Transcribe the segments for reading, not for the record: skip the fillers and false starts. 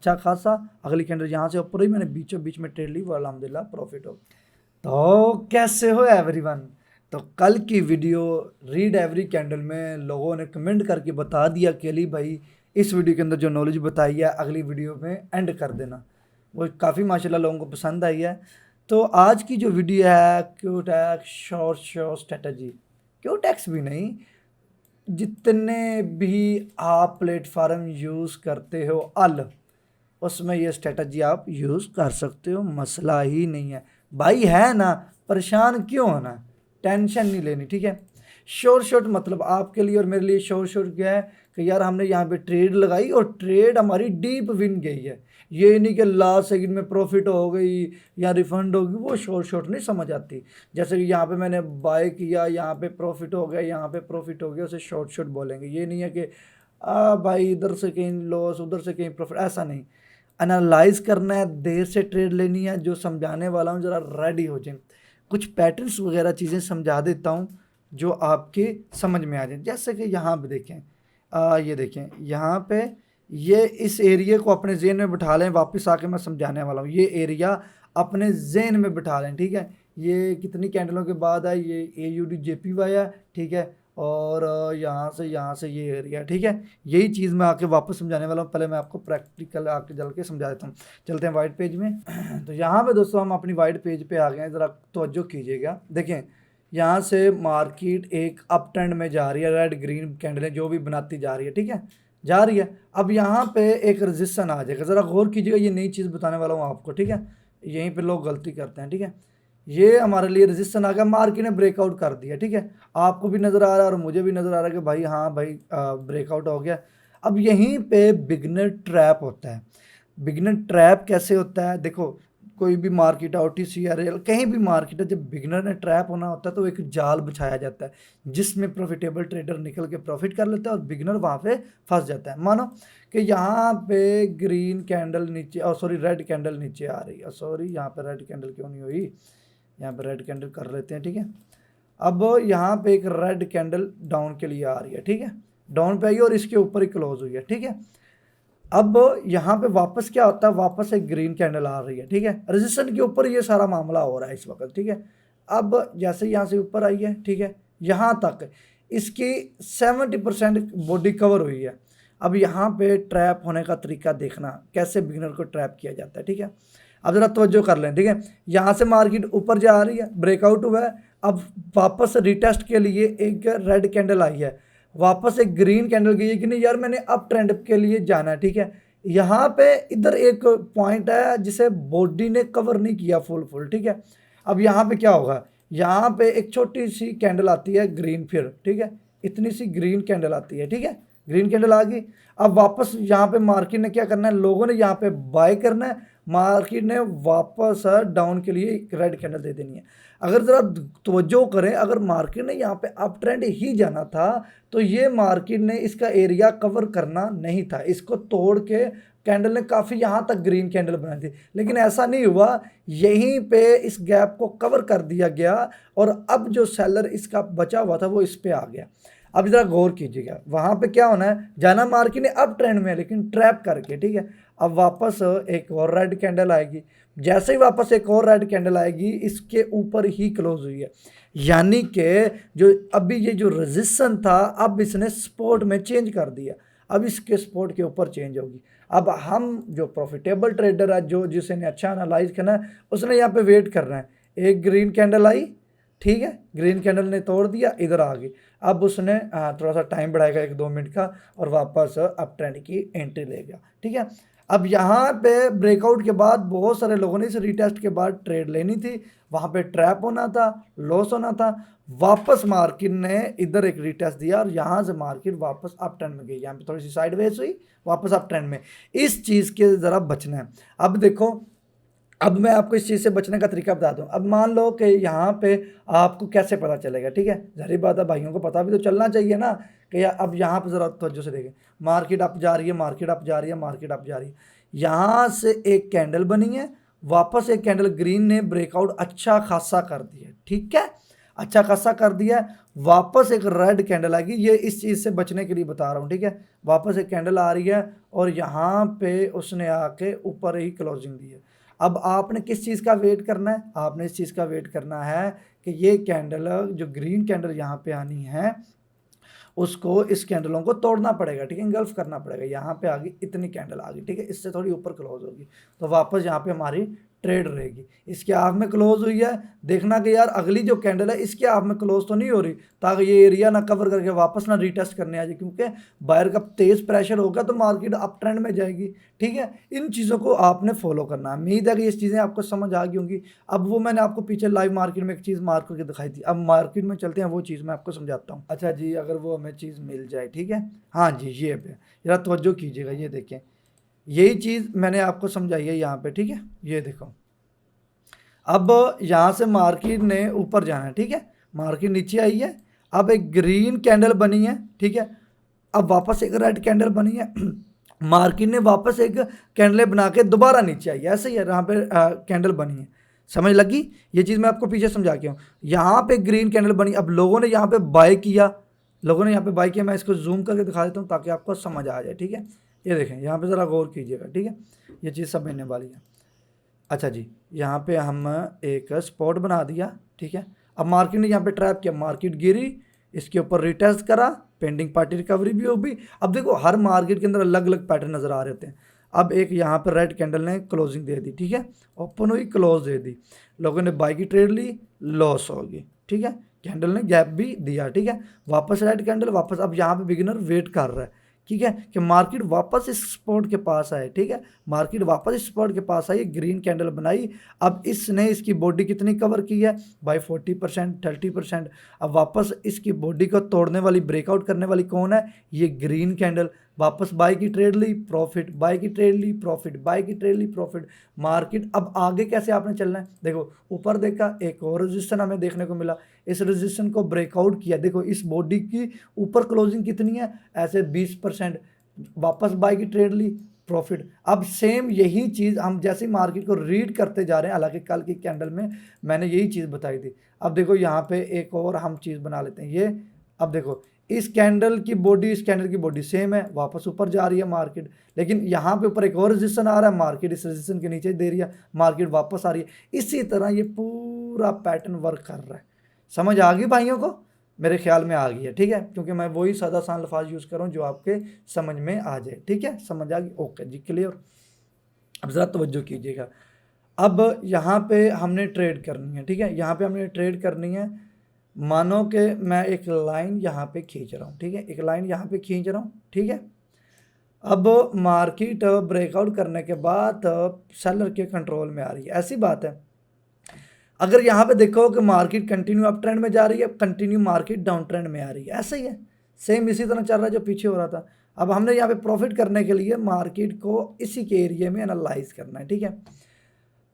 अच्छा खासा, अगली कैंडल यहाँ से ऊपर ही मैंने बीचों बीच में ट्रेड ली, वो अल्हम्दुलिल्लाह प्रॉफिट हो। तो कैसे हो एवरीवन? तो कल की वीडियो रीड एवरी कैंडल में लोगों ने कमेंट करके बता दिया कि अली भाई इस वीडियो के अंदर जो नॉलेज बताई है अगली वीडियो में एंड कर देना, वो काफ़ी माशाल्लाह लोगों को पसंद आई है। तो आज की जो वीडियो है क्यूटेक्स शॉर्ट स्ट्रेटजी, क्यूटेक्स भी नहीं, जितने भी आप प्लेटफार्म यूज़ करते हो उसमें ये स्ट्रेटजी आप यूज़ कर सकते हो, मसला ही नहीं है भाई, है ना? परेशान क्यों होना, टेंशन नहीं लेनी, ठीक है। शॉर्ट मतलब आपके लिए और मेरे लिए शॉर्ट क्या है कि यार हमने यहाँ पे ट्रेड लगाई और ट्रेड हमारी डीप विन गई है, ये नहीं कि लास्ट सेकंड में प्रॉफिट हो गई या रिफंड होगी, वो शॉर्ट नहीं समझ आती। जैसे कि यहाँ पे मैंने बाय किया, यहाँ पे प्रॉफिट हो गया, यहाँ पे प्रॉफिट हो गया, उसे शॉर्ट बोलेंगे। ये नहीं है कि भाई इधर से कहीं लॉस उधर से कहीं प्रॉफिट, ऐसा नहीं। एनालाइज करना है, देर से ट्रेड लेनी है। जो समझाने वाला हूँ ज़रा रेडी हो जाए, कुछ पैटर्न्स वगैरह चीज़ें समझा देता हूँ जो आपके समझ में आ जाए। जैसे कि यहाँ पे देखें, ये देखें यहाँ पे, ये इस एरिया को अपने जेन में बिठा लें, वापस आके मैं समझाने वाला हूँ। ये एरिया अपने जेन में बिठा लें, ठीक है। ये कितनी कैंडलों के बाद है, ये AUD है, ठीक है। और यहाँ से ये एरिया, ठीक है। यही चीज़ मैं आके वापस समझाने वाला हूँ। पहले मैं आपको प्रैक्टिकल आके चल के समझा देता हूँ। चलते हैं वाइट पेज में। तो यहाँ पे दोस्तों हम अपनी वाइट पेज पे आ गए हैं, ज़रा तवज्जो कीजिएगा। देखें यहाँ से मार्केट एक अप ट्रेंड में जा रही है, रेड ग्रीन कैंडलें जो भी बनाती जा रही है, ठीक है, जा रही है। अब यहाँ पे एक रजिस्टेंस आ जाएगा, ज़रा गौर कीजिएगा, ये नई चीज़ बताने वाला हूँ आपको, ठीक है। यहीं पे लोग गलती करते हैं, ठीक है। ये हमारे लिए रजिस्टेंस आ गया, मार्केट ने ब्रेकआउट कर दिया, ठीक है। आपको भी नज़र आ रहा है और मुझे भी नज़र आ रहा है कि भाई हाँ भाई ब्रेकआउट हो गया। अब यहीं पे बिगनर ट्रैप होता है। बिगनर ट्रैप कैसे होता है? देखो, कोई भी मार्केट OTC या रेल कहीं भी मार्केट है, जब बिगनर ने ट्रैप होना होता है तो एक जाल बिछाया जाता है जिसमें प्रॉफिटेबल ट्रेडर निकल के प्रॉफिट कर लेता है और बिगनर वहाँ पे फंस जाता है। मानो कि यहाँ पे ग्रीन कैंडल नीचे, रेड कैंडल नीचे आ रही है, यहाँ पे रेड कैंडल क्यों नहीं हुई, यहाँ पे रेड कैंडल कर लेते हैं, ठीक है। अब यहाँ पे एक रेड कैंडल डाउन के लिए आ रही है, ठीक है, डाउन पे आई और इसके ऊपर ही क्लोज हुई है, ठीक है। अब यहाँ पे वापस क्या होता है, वापस एक ग्रीन कैंडल आ रही है, ठीक है। रेजिस्टेंस के ऊपर ये सारा मामला हो रहा है इस वक्त, ठीक है। अब जैसे यहाँ से ऊपर आई है, ठीक है, यहाँ तक इसकी 70% बॉडी कवर हुई है। अब यहाँ पे ट्रैप होने का तरीका देखना, कैसे बिगिनर को ट्रैप किया जाता है, ठीक है। अब ज़रा तवज्जो कर लें, ठीक है। यहाँ से मार्केट ऊपर जा रही है, ब्रेकआउट हुआ है, अब वापस रिटेस्ट के लिए एक रेड कैंडल आई है, वापस एक ग्रीन कैंडल गई है कि नहीं यार मैंने अप ट्रेंड के लिए जाना है, ठीक है। यहाँ पे इधर एक पॉइंट है जिसे बॉडी ने कवर नहीं किया फुल, ठीक है। अब यहाँ पे क्या होगा, यहाँ पे एक छोटी सी कैंडल आती है ग्रीन, फिर ठीक है, इतनी सी ग्रीन कैंडल आती है, ठीक है, ग्रीन कैंडल आ गई। अब वापस यहाँ पे मार्केट ने क्या करना है, लोगों ने यहाँ पे बाय करना है, मार्केट ने वापस डाउन के लिए रेड कैंडल दे देनी है। अगर ज़रा तवज्जो करें, अगर मार्केट ने यहाँ पे अप ट्रेंड ही जाना था तो ये मार्केट ने इसका एरिया कवर करना नहीं था, इसको तोड़ के कैंडल ने काफ़ी यहाँ तक ग्रीन कैंडल बनाई थी, लेकिन ऐसा नहीं हुआ। यहीं पे इस गैप को कवर कर दिया गया और अब जो सेलर इसका बचा हुआ था वो इस पे आ गया। अब ज़रा गौर कीजिएगा, वहाँ पे क्या होना है, जाना मार्केट ने अप ट्रेंड में लेकिन ट्रैप करके, ठीक है। अब वापस एक और रेड कैंडल आएगी, जैसे ही वापस एक और रेड कैंडल आएगी इसके ऊपर ही क्लोज हुई है, यानी कि जो अभी ये जो रेजिस्टेंस था अब इसने सपोर्ट में चेंज कर दिया, अब इसके सपोर्ट के ऊपर चेंज होगी। अब हम जो प्रॉफिटेबल ट्रेडर है, जो जिसने अच्छा एनालाइज करना है, उसने यहाँ पे वेट करना है। एक ग्रीन कैंडल आई, ठीक है, ग्रीन कैंडल ने तोड़ दिया, इधर आ गई। अब उसने थोड़ा सा टाइम बढ़ाएगा 1-2 मिनट का और वापस अप ट्रेंड की एंट्री लेगा, ठीक है। अब यहाँ पे ब्रेकआउट के बाद बहुत सारे लोगों ने इस रिटेस्ट के बाद ट्रेड लेनी थी, वहाँ पे ट्रैप होना था, लॉस होना था। वापस मार्केट ने इधर एक रिटेस्ट दिया और यहाँ से मार्केट वापस अप ट्रेंड में गई, यहाँ पे थोड़ी सी साइडवेज हुई, वापस अप ट्रेंड में। इस चीज़ के ज़रा बचना है। अब देखो, अब मैं आपको इस चीज़ से बचने का तरीका बता दूं। अब मान लो कि यहाँ पे आपको कैसे पता चलेगा, ठीक है, ज़ाहिर बात है भाइयों को पता भी तो चलना चाहिए ना कि अब यहाँ पे ज़रा तवज्जो से देखें, मार्केट अप जा रही है, मार्केट अप जा रही है, मार्केट अप जा रही है, यहाँ से एक कैंडल बनी है, वापस एक कैंडल ग्रीन ने ब्रेकआउट अच्छा खासा कर दिया, ठीक है। अच्छा खासा कर दिया है, वापस एक रेड कैंडल आएगी, ये इस चीज़ से बचने के लिए बता रहा हूँ, ठीक है। वापस एक कैंडल आ रही है और यहाँ पे उसने आके ऊपर ही क्लोजिंग दी है। अब आपने किस चीज़ का वेट करना है, आपने इस चीज़ का वेट करना है कि ये कैंडल जो ग्रीन कैंडल यहाँ पे आनी है उसको इस कैंडलों को तोड़ना पड़ेगा, ठीक है, इंगल्फ करना पड़ेगा। यहाँ पे आ गई, इतनी कैंडल आ गई, ठीक है, इससे थोड़ी ऊपर क्लोज होगी तो वापस यहाँ पे हमारी ट्रेड रहेगी। इसके हाफ में क्लोज हुई है, देखना कि यार अगली जो कैंडल है इसके हाफ में क्लोज तो नहीं हो रही, ताकि ये एरिया ना कवर करके वापस ना रीटेस्ट करने आ जाए, क्योंकि बायर का तेज प्रेशर होगा तो मार्केट अप ट्रेंड में जाएगी, ठीक है। इन चीज़ों को आपने फॉलो करना है। उम्मीद है कि ये चीज़ें आपको समझ आ गई होंगी। अब वो मैंने आपको पीछे लाइव मार्केट में एक चीज़ मार्क करके दिखाई थी, अब मार्केट में चलते हैं, वो चीज़ मैं आपको समझाता हूँ। अच्छा जी, अगर वो हमें चीज़ मिल जाए, ठीक है, हाँ जी, ये पे जरा तवज्जो कीजिएगा, ये देखें, यही चीज़ मैंने आपको समझाई है यहाँ पे, ठीक है। ये देखो, अब यहाँ से मार्केट ने ऊपर जाना है, ठीक है, मार्केट नीचे आई है, अब एक ग्रीन कैंडल बनी है, ठीक है, अब वापस एक रेड कैंडल बनी है मार्केट ने वापस एक कैंडल बना के दोबारा नीचे आई है, ऐसे ही है, यहाँ पे कैंडल बनी है, समझ लगी। ये चीज़ मैं आपको पीछे समझा के हूँ। यहाँ पे ग्रीन कैंडल बनी, अब लोगों ने यहाँ पे बाय किया, लोगों ने यहाँ पे बाय किया, मैं इसको जूम करके दिखा देता हूँ ताकि आपको समझ आ जाए, ठीक है। ये देखें, यहाँ पे ज़रा गौर कीजिएगा, ठीक है, ये चीज़ समझने वाली है। अच्छा जी, यहाँ पे हम एक स्पॉट बना दिया, ठीक है। अब मार्केट ने यहाँ पे ट्रैप किया, मार्केट गिरी, इसके ऊपर रिटेस्ट करा, पेंडिंग पार्टी रिकवरी भी होगी। अब देखो, हर मार्केट के अंदर अलग अलग पैटर्न नज़र आ रहे होते हैं। अब एक यहाँ पर रेड कैंडल ने क्लोजिंग दे दी, ठीक है, ओपन हुई, क्लोज दे दी, लोगों ने बाई की ट्रेड ली, लॉस होगी, ठीक है, कैंडल ने गैप भी दिया, ठीक है, वापस रेड कैंडल, वापस। अब यहाँ पे बिगिनर वेट कर रहा है, ठीक है, कि मार्केट वापस इस स्पॉट के पास आए, ठीक है, मार्केट वापस इस स्पॉट के पास आई, ग्रीन कैंडल बनाई। अब इसने इसकी बॉडी कितनी कवर की है भाई, 40%, 30%। अब वापस इसकी बॉडी को तोड़ने वाली, ब्रेकआउट करने वाली कौन है, ये ग्रीन कैंडल। वापस बाय की ट्रेड ली, प्रॉफिट, बाय की ट्रेड ली, प्रॉफिट, बाय की ट्रेड ली, प्रॉफिट। मार्केट अब आगे कैसे आपने चलना है, देखो, ऊपर देखा, एक और रेजिस्टेंस हमें देखने को मिला, इस रेजिस्टेंस को ब्रेकआउट किया, देखो इस बॉडी की ऊपर क्लोजिंग कितनी है, ऐसे 20%, वापस बाय की ट्रेड ली, प्रॉफिट। अब सेम यही चीज़ हम जैसे मार्केट को रीड करते जा रहे हैं, हालांकि कल की कैंडल में मैंने यही चीज़ बताई थी। अब देखो यहाँ पे एक और हम चीज़ बना लेते हैं, ये अब देखो, इस कैंडल की बॉडी, इस कैंडल की बॉडी सेम है, वापस ऊपर जा रही है मार्केट, लेकिन यहाँ पे ऊपर एक और रेजिस्टेंस आ रहा है, मार्केट इस रेजिस्टेंस के नीचे दे रही है, मार्केट वापस आ रही है। इसी तरह ये पूरा पैटर्न वर्क कर रहा है। समझ आ गई भाइयों को, मेरे ख्याल में आ गई है, ठीक है, क्योंकि मैं वही सादा आसान लफाज यूज़ कर रहा हूँ जो आपके समझ में आ जाए, ठीक है, समझ आ गई, ओके जी, क्लियर। अब ज़रा तवज्जो कीजिएगा, अब यहाँ पे हमने ट्रेड करनी है, ठीक है, यहाँ पे हमने ट्रेड करनी है। मानो कि मैं एक लाइन यहाँ पे खींच रहा हूँ, ठीक है, एक लाइन यहाँ पे खींच रहा हूँ, ठीक है। अब मार्केट ब्रेकआउट करने के बाद सेलर के कंट्रोल में आ रही है, ऐसी बात है। अगर यहाँ पे देखो कि मार्केट कंटिन्यू अप ट्रेंड में जा रही है, कंटिन्यू मार्केट डाउन ट्रेंड में आ रही है, ऐसा ही है, सेम इसी तरह चल रहा है जो पीछे हो रहा था। अब हमने यहाँ पे प्रॉफिट करने के लिए मार्केट को इसी के एरिया में एनालाइज करना है, ठीक है।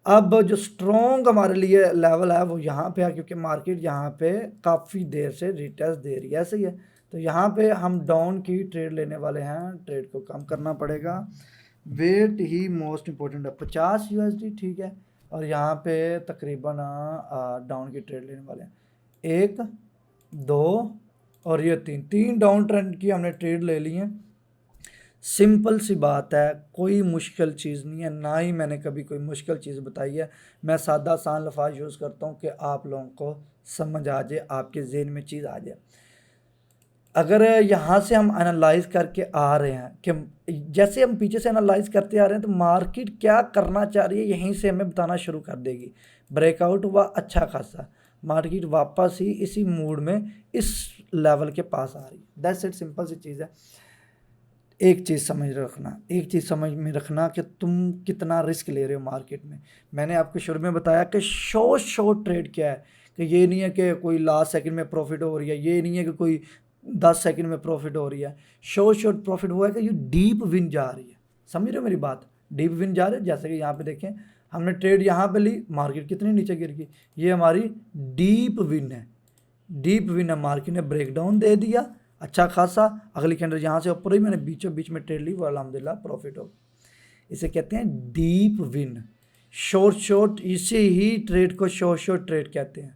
अब जो स्ट्रॉन्ग हमारे लिए लेवल है वो यहाँ पे है, क्योंकि मार्केट यहाँ पे काफ़ी देर से रिटेस्ट दे रही है, ऐसे ही है। तो यहाँ पे हम डाउन की ट्रेड लेने वाले हैं, ट्रेड को कम करना पड़ेगा, वेट ही मोस्ट इंपॉर्टेंट है, 50 USD, ठीक है। और यहाँ पे तकरीबन डाउन की ट्रेड लेने वाले हैं, 1, 2 और ये 3 डाउन ट्रेंड की हमने ट्रेड ले ली है। सिंपल सी बात है, कोई मुश्किल चीज़ नहीं है, ना ही मैंने कभी कोई मुश्किल चीज़ बताई है। मैं सादा आसान लफाज यूज़ करता हूँ कि आप लोगों को समझ आ जाए, आपके जहन में चीज़ आ जाए। अगर यहाँ से हम एनालाइज करके आ रहे हैं कि जैसे हम पीछे से एनालाइज करते आ रहे हैं तो मार्केट क्या करना चाह रही है, यहीं से हमें बताना शुरू कर देगी। ब्रेकआउट हुआ अच्छा खासा, मार्केट वापस ही इसी मूड में इस लेवल के पास आ रही है, दैट्स इट, सिंपल सी चीज़ है। एक चीज़ समझ रखना, एक चीज़ समझ में रखना कि तुम कितना रिस्क ले रहे हो मार्केट में। मैंने आपको शुरू में बताया कि शॉर्ट ट्रेड क्या है, कि ये नहीं है कि कोई लास्ट सेकंड में प्रॉफिट हो रही है, ये नहीं है कि कोई 10 सेकंड में प्रॉफिट हो रही है। शॉर्ट प्रॉफिट हुआ है कि ये डीप विन जा रही है, समझ रहे हो मेरी बात, डीप विन जा रही है। जैसे कि यहाँ पे देखें, हमने ट्रेड यहाँ पे ली, मार्केट कितनी नीचे गिर गई, ये हमारी डीप विन है, डीप विन है, मार्केट ने ब्रेकडाउन दे दिया अच्छा खासा, अगली कैंडल यहाँ से ऊपर ही मैंने बीचों बीच में ट्रेड ली, वो अल्हम्दुलिल्लाह प्रॉफिट हो। इसे कहते हैं डीप विन, शॉर्ट इसी ही ट्रेड को शॉर्ट ट्रेड कहते हैं,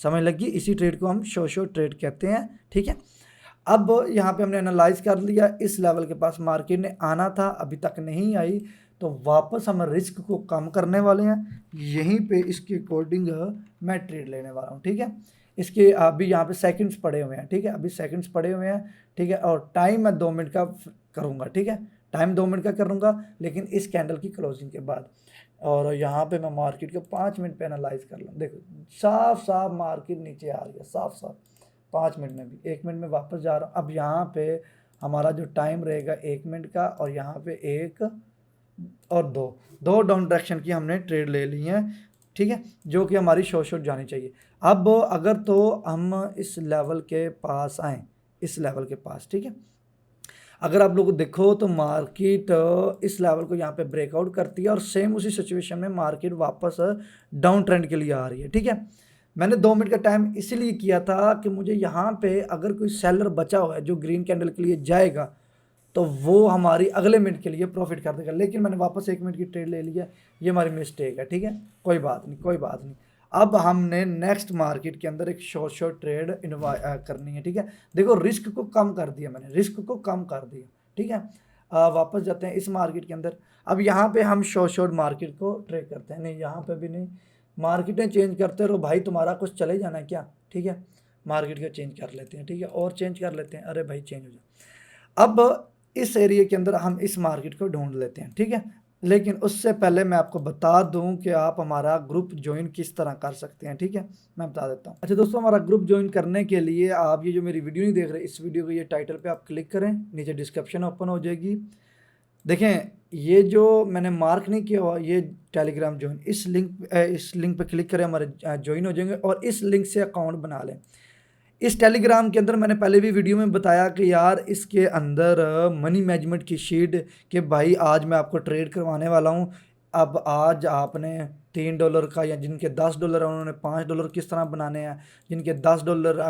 समझ लगी? इसी ट्रेड को हम शॉर्ट ट्रेड कहते हैं, ठीक है। अब यहाँ पे हमने एनालाइज कर लिया, इस लेवल के पास मार्केट ने आना था, अभी तक नहीं आई, तो वापस हम रिस्क को कम करने वाले हैं। यहीं पे इसके अकॉर्डिंग मैं ट्रेड लेने वाला हूँ, ठीक है। इसके अभी यहाँ पे सेकंड्स पड़े हुए हैं, ठीक है, अभी सेकंड्स पड़े हुए हैं, ठीक है। और टाइम मैं 2 मिनट का करूँगा, ठीक है, टाइम 2 मिनट का करूँगा, लेकिन इस कैंडल की क्लोजिंग के बाद। और यहाँ पे मैं मार्केट को 5 मिनट पे एनालाइज कर लूँ। देखो साफ साफ मार्केट नीचे आ रही है, साफ साफ 5 मिनट में भी, 1 मिनट में वापस जा रहा हूँ। अब यहाँ पे हमारा जो टाइम रहेगा 1 मिनट का, और यहाँ पे 1 और 2 डाउन डायरेक्शन की हमने ट्रेड ले ली हैं, ठीक है, जो कि हमारी शॉर्ट जानी चाहिए। अब अगर तो हम इस लेवल के पास आएँ, इस लेवल के पास, ठीक है, अगर आप लोग देखो तो मार्केट इस लेवल को यहाँ पे ब्रेकआउट करती है और सेम उसी सिचुएशन में मार्केट वापस डाउन ट्रेंड के लिए आ रही है, ठीक है। मैंने 2 मिनट का टाइम इसीलिए किया था कि मुझे यहाँ पे अगर कोई सेलर बचा हुआ है जो ग्रीन कैंडल के लिए जाएगा तो वो हमारी अगले मिनट के लिए प्रॉफिट कर देगा, लेकिन मैंने वापस 1 मिनट की ट्रेड ले लिया, ये हमारी मिस्टेक है, ठीक है। कोई बात नहीं, कोई बात नहीं। अब हमने नेक्स्ट मार्केट के अंदर एक शॉर्ट ट्रेड करनी है, ठीक है। देखो रिस्क को कम कर दिया मैंने, रिस्क को कम कर दिया, ठीक है। वापस जाते हैं इस मार्केट के अंदर। अब यहाँ पे हम शॉर्ट मार्केट को ट्रेड करते हैं, नहीं यहाँ पे भी नहीं, मार्केटें चेंज करते रहो भाई, तुम्हारा कुछ चले जाना है क्या, ठीक है। मार्केट को चेंज कर लेते हैं, ठीक है, और चेंज कर लेते हैं, अरे भाई चेंज हो जाए। अब इस एरिया के अंदर हम इस मार्केट को ढूंढ लेते हैं, ठीक है। लेकिन उससे पहले मैं आपको बता दूं कि आप हमारा ग्रुप ज्वाइन किस तरह कर सकते हैं, ठीक है, मैं बता देता हूं। अच्छा दोस्तों, हमारा ग्रुप ज्वाइन करने के लिए आप ये जो मेरी वीडियो नहीं देख रहे, इस वीडियो को ये टाइटल पे आप क्लिक करें, नीचे डिस्क्रिप्शन ओपन हो जाएगी। देखें ये जो मैंने मार्क नहीं किया हुआ, ये टेलीग्राम ज्वाइन, इस लिंक पे क्लिक करें, हमारे ज्वाइन हो जाएंगे, और इस लिंक से अकाउंट बना लें। इस टेलीग्राम के अंदर मैंने पहले भी वीडियो में बताया कि यार इसके अंदर मनी मैनेजमेंट की शीट, कि भाई आज मैं आपको ट्रेड करवाने वाला हूँ। अब आज आपने $3 का, या जिनके $10 है उन्होंने $5 किस तरह बनाने हैं, जिनके $10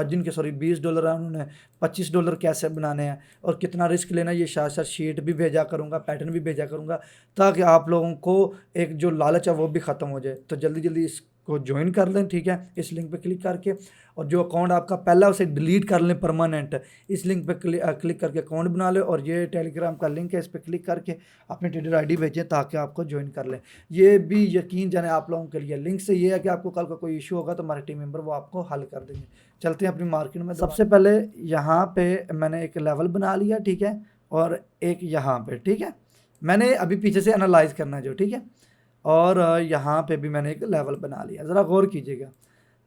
जिनके $20 है उन्होंने $25 कैसे बनाने हैं, और कितना रिस्क लेना, ये साथ साथ शीट भी भेजा करूँगा, पैटर्न भी भेजा करूँगा, ताकि आप लोगों को एक जो लालच है वो भी ख़त्म हो जाए। तो जल्दी जल्दी इसको ज्वाइन कर लें, ठीक है, इस लिंक पे क्लिक करके। और जो अकाउंट आपका पहला उसे डिलीट कर लें परमानेंट, इस लिंक पे क्लिक करके अकाउंट बना लें, और ये टेलीग्राम का लिंक है, इस पर क्लिक करके अपनी ट्रेडर आईडी भेजें ताकि आपको ज्वाइन कर लें। ये भी यकीन जाने आप लोगों के लिए, लिंक से ये है कि आपको कल का कोई इशू होगा तो हमारे टीम मेंबर वो आपको हल कर देंगे। चलते हैं अपनी मार्केट में। सबसे पहले यहाँ पे मैंने एक लेवल बना लिया, ठीक है, और एक यहाँ पे, ठीक है, मैंने अभी पीछे से एनालाइज करना है जो, ठीक है, और यहाँ पे भी मैंने एक लेवल बना लिया। ज़रा गौर कीजिएगा,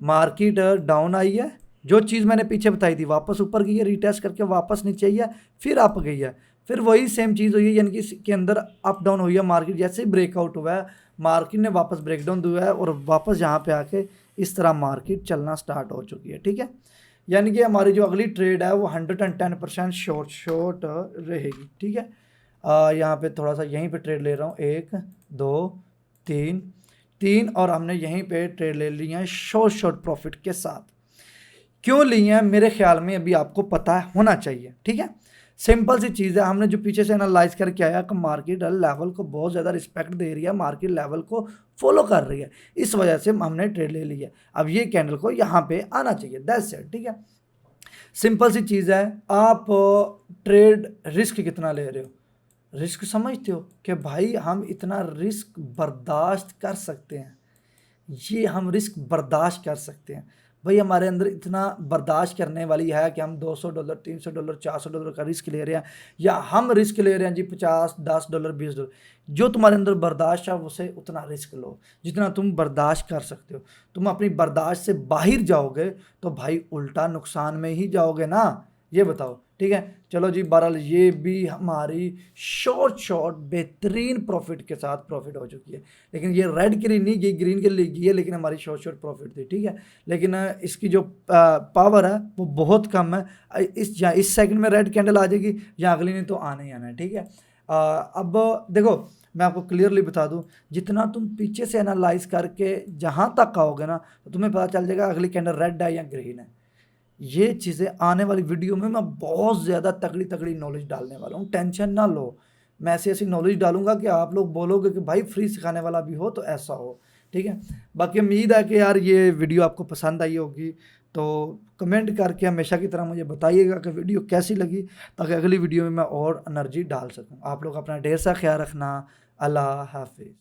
मार्केट डाउन आई है, जो चीज़ मैंने पीछे बताई थी वापस ऊपर गई है, रीटेस्ट करके वापस नीचे आई है, फिर अप गई है, फिर वही सेम चीज़ हुई है, यानी कि इसके अंदर अप डाउन हुई है। मार्केट जैसे ही ब्रेकआउट हुआ है, मार्केट ने वापस ब्रेकडाउन दिया है, और वापस यहाँ पे आके इस तरह मार्केट चलना स्टार्ट हो चुकी है, ठीक है। यानी कि हमारी जो अगली ट्रेड है वो 110% शॉर्ट रहेगी, ठीक है। यहाँ पे थोड़ा सा यहीं पे ट्रेड ले रहा हूँ, 1 2 3 और हमने यहीं पे ट्रेड ले ली है शॉर्ट प्रॉफिट के साथ। क्यों ली है मेरे ख्याल में अभी आपको पता होना चाहिए, ठीक है। सिंपल सी चीज़ है, हमने जो पीछे से एनालाइज करके आया कि मार्केट लेवल को बहुत ज़्यादा रिस्पेक्ट दे रही है, मार्केट लेवल को फॉलो कर रही है, इस वजह से हमने ट्रेड ले ली है। अब ये कैंडल को यहाँ पे आना चाहिए, दैट्स इट, ठीक है। सिंपल सी चीज़ है। आप ट्रेड रिस्क कितना ले रहे हो, रिस्क समझते हो कि भाई हम इतना रिस्क बर्दाश्त कर सकते हैं, ये हम रिस्क बर्दाश्त कर सकते हैं। भाई हमारे अंदर इतना बर्दाश्त करने वाली है कि हम $200 $300 $400 का रिस्क ले रहे हैं, या हम रिस्क ले रहे हैं जी 50 $10 $20। जो तुम्हारे अंदर बर्दाश्त है उसे उतना रिस्क लो जितना तुम बर्दाश्त कर सकते हो। तुम अपनी बर्दाश्त से बाहर जाओगे तो भाई उल्टा नुकसान में ही जाओगे ना, ये बताओ, ठीक है। चलो जी, बहरहाल ये भी हमारी शॉर्ट बेहतरीन प्रॉफिट के साथ प्रॉफिट हो चुकी है। लेकिन ये रेड के लिए नहीं गई, ग्रीन के लिए गई है, लेकिन हमारी शॉर्ट प्रॉफिट थी, ठीक है। लेकिन इसकी जो पावर है वो बहुत कम है। इस सेकंड में रेड कैंडल आ जाएगी, या अगली नहीं तो आना ही आना है, ठीक है। अब देखो मैं आपको क्लियरली बता दूं, जितना तुम पीछे से एनालाइज करके जहाँ तक आओगे ना, तो तुम्हें पता चल जाएगा अगली कैंडल रेड है या ग्रीन है। ये चीज़ें आने वाली वीडियो में मैं बहुत ज़्यादा तगड़ी नॉलेज डालने वाला हूँ, टेंशन ना लो। मैं ऐसी नॉलेज डालूंगा कि आप लोग बोलोगे कि भाई फ्री सिखाने वाला भी हो तो ऐसा हो, ठीक है। बाकी उम्मीद है कि यार ये वीडियो आपको पसंद आई होगी, तो कमेंट करके हमेशा की तरह मुझे बताइएगा कि वीडियो कैसी लगी, ताकि अगली वीडियो में मैं और एनर्जी डाल सकूं। आप लोग अपना ढेर सा ख्याल रखना। अल्लाह हाफिज़।